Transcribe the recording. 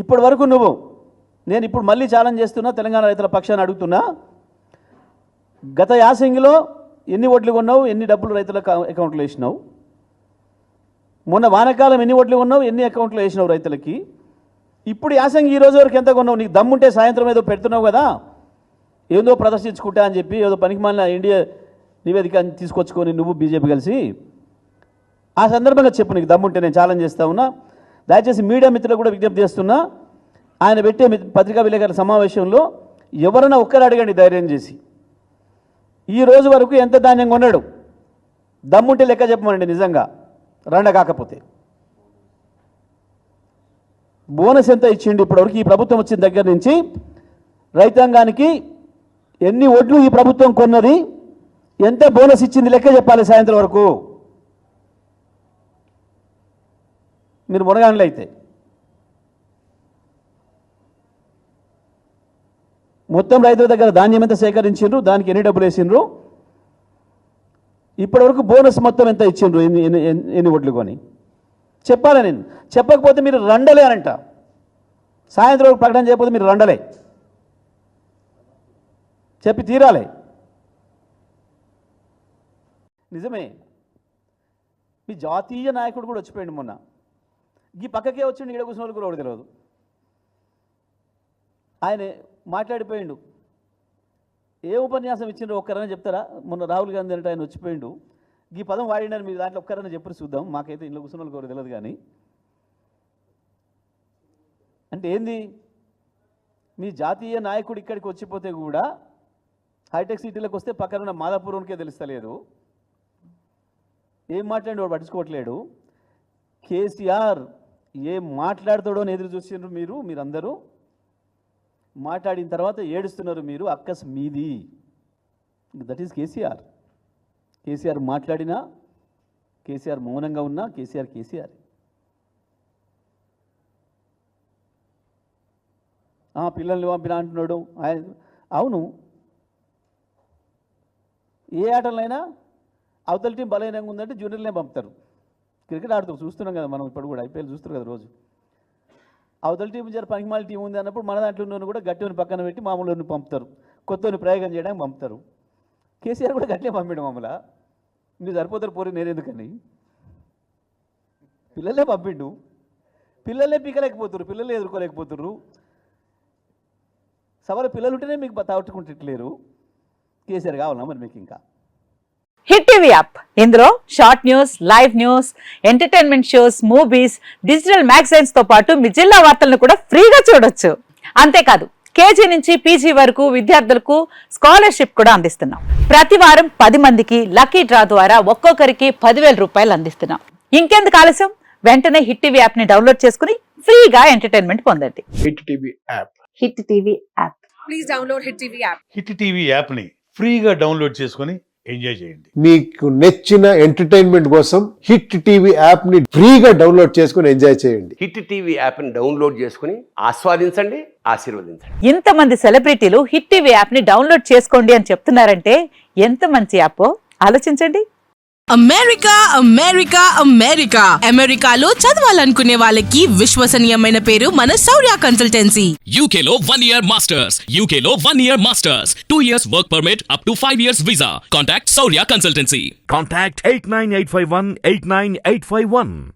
ఇప్పటి వరకు నేను ఇప్పుడు మళ్ళీ ఛాలెంజ్ చేస్తున్నా, తెలంగాణ రైతుల పక్షాన్ని అడుగుతున్నా, గత యాసంగిలో ఎన్ని ఓట్లు కొన్నావు, ఎన్ని డబ్బులు రైతుల అకౌంట్లో వేసినావు? మొన్న వానకాలం ఎన్ని ఓట్లు కొన్నావు, ఎన్ని అకౌంట్లో వేసినావు రైతులకి? ఇప్పుడు యాసంగి ఈ రోజు వరకు ఎంత కొన్నావు? నీకు దమ్ముంటే సాయంత్రం ఏదో పెడుతున్నావు కదా, ఏదో ప్రదర్శించుకుంటా అని చెప్పి ఏదో పనికిమాలిన ఇండియా నివేదిక తీసుకొచ్చుకొని నువ్వు బీజేపీ కలిసి ఆ సందర్భంగా చెప్పు, నీకు దమ్ముంటే. నేను ఛాలెంజ్ చేస్తా ఉన్నా. దయచేసి మీడియా మిత్రులకు కూడా విజ్ఞప్తి చేస్తున్నా, ఆయన పెట్టే పత్రికా విలేకరుల సమావేశంలో ఎవరైనా ఒక్కరు అడగండి ధైర్యం చేసి, ఈ రోజు వరకు ఎంత ధాన్యం కొన్నాడు, దమ్ముంటే లెక్క చెప్పమండి. నిజంగా రండ కాకపోతే బోనస్ ఎంత ఇచ్చిండు ఇప్పటివరకు? ఈ ప్రభుత్వం వచ్చిన దగ్గర నుంచి రైతాంగానికి ఎన్ని ఓట్లు ఈ ప్రభుత్వం కొన్నది, ఎంత బోనస్ ఇచ్చింది లెక్క చెప్పాలి సాయంత్రం వరకు. మీరు మునగాండ్లు అయితే మొత్తం రైతుల దగ్గర ధాన్యం ఎంత సేకరించిండ్రు, దానికి ఎన్ని డబ్బులు వేసిండ్రు, ఇప్పటివరకు బోనస్ మొత్తం ఎంత ఇచ్చిండ్రు, ఎన్ని ఓట్లు కొని చెప్పాలి. నేను చెప్పకపోతే మీరు రండలే అనంట. సాయంత్రం వరకు ప్రకటన చేయకపోతే మీరు రండలే, చెప్పి తీరాలి. నిజమే, మీ జాతీయ నాయకుడు కూడా వచ్చిపోయింది మొన్న. ఈ పక్కకే వచ్చిండు, ఈడ కూర్చున్న వాళ్ళు కూడా ఒకటి తెలియదు. ఆయన మాట్లాడిపోయిండు. ఏ ఉపన్యాసం ఇచ్చిండ్రో ఒక్కరన్నా చెప్తారా? మొన్న రాహుల్ గాంధీ అంటే ఆయన వచ్చిపోయిండు, ఈ పదం వాడినారు, మీరు దాంట్లో ఒక్కరన్నా చెప్పరు చూద్దాం. మాకైతే ఇంట్లో కూర్చున్న వాళ్ళు కూడా తెలియదు. కానీ అంటే ఏంది, మీ జాతీయ నాయకుడు ఇక్కడికి వచ్చిపోతే కూడా హైటెక్ సిటీలకు వస్తే పక్కన మాదాపూర్కే తెలుస్తలేదు. ఏం మాట్లాడి వాడు పట్టించుకోవట్లేడు. కేసీఆర్ ఏం మాట్లాడతాడో అని ఎదురు చూసిండ్రు మీరందరూ. మాట్లాడిన తర్వాత ఏడుస్తున్నారు మీరు, అక్కస్ మీది. That is KCR. కేసీఆర్ మాట్లాడినా, కేసీఆర్ మౌనంగా ఉన్నా, కేసీఆర్. పిల్లల్ని పంపినా అంటున్నాడు ఆయన. అవును, ఏ ఆటలైనా అవతల టీం బలహీనంగా ఉందంటే జూనియర్లనే పంపుతారు. క్రికెట్ ఆడుతూ చూస్తున్నాం కదా మనం, ఇప్పుడు కూడా ఐపీఎల్ చూస్తున్నారు కదా రోజు. అవతల టీం జర పనికిమాల టీం ఉంది అన్నప్పుడు మన దాంట్లో ఉన్న కూడా గట్టిని పక్కన పెట్టి మామూలుని పంపుతారు, కొత్తని ప్రయోగం చేయడానికి పంపుతారు. కేసీఆర్ కూడా గట్టినే పంపిండు మామూలు. మీరు సరిపోతారు పోరి, నేనెందుకని పిల్లలే పంపిండు. పిల్లలే పీకలేకపోతున్నారు, పిల్లలే ఎదుర్కోలేకపోతున్నారు. సవాలు పిల్లలు ఉంటేనే మీకు తట్టుకుంటలేరు. కేసీఆర్ కావాలన్నా మరి మీకు ఇంకా? హిట్ టీవీ యాప్, ఇందులో short news, live news, entertainment shows, movies, digital magazines తో పాటు మీ జిల్లా వార్తలను కూడా ఫ్రీగా చూడొచ్చు. అంతేకాదు, కేజీ నుంచి పీజీ వరకు విద్యార్థులకు స్కాలర్షిప్ కూడా అందిస్తున్నాం. ప్రతి వారం 10 మందికి లక్కీ డ్రా ద్వారా ఒక్కొక్కరికి 10,000 రూపాయలు అందిస్తున్నాం. ఇంకెందుకు ఆలస్యం, వెంటనే హిట్ టీవీ యాప్ ని డౌన్లోడ్ చేసుకుని ఫ్రీగా ఎంటర్టైన్మెంట్ పొందండి. Hit TV app. Hit TV app. Please download hit TV app. Hit TV app ని ఫ్రీగా డౌన్లోడ్ చేసుకొని ఎంజాయ్ చేయండి. మీకు నచ్చిన ఎంటర్టైన్మెంట్ కోసం హిట్ టీవీ యాప్ ని ఫ్రీగా డౌన్లోడ్ చేసుకొని ఎంజాయ్ చేయండి. హిట్ టీవీ యాప్ ని డౌన్లోడ్ చేసుకుని ఆస్వాదించండి, ఆశీర్వదించండి. ఇంతమంది సెలబ్రిటీలు హిట్ టీవీ యాప్ ని డౌన్లోడ్ చేసుకోండి అని చెప్తున్నారంటే ఎంత మంచి యాప్ ఆలోచించండి. అమెరికాలో చదవాలనుకునే వాళ్ళకి విశ్వసనీయమైన పేరు మన శౌర్య కన్సల్టెన్సీ. UK లో 1 year masters, UK లో 1 year masters, 2 years work permit up to 5 years visa. Contact Saurya Consultancy. Contact 89851 89851.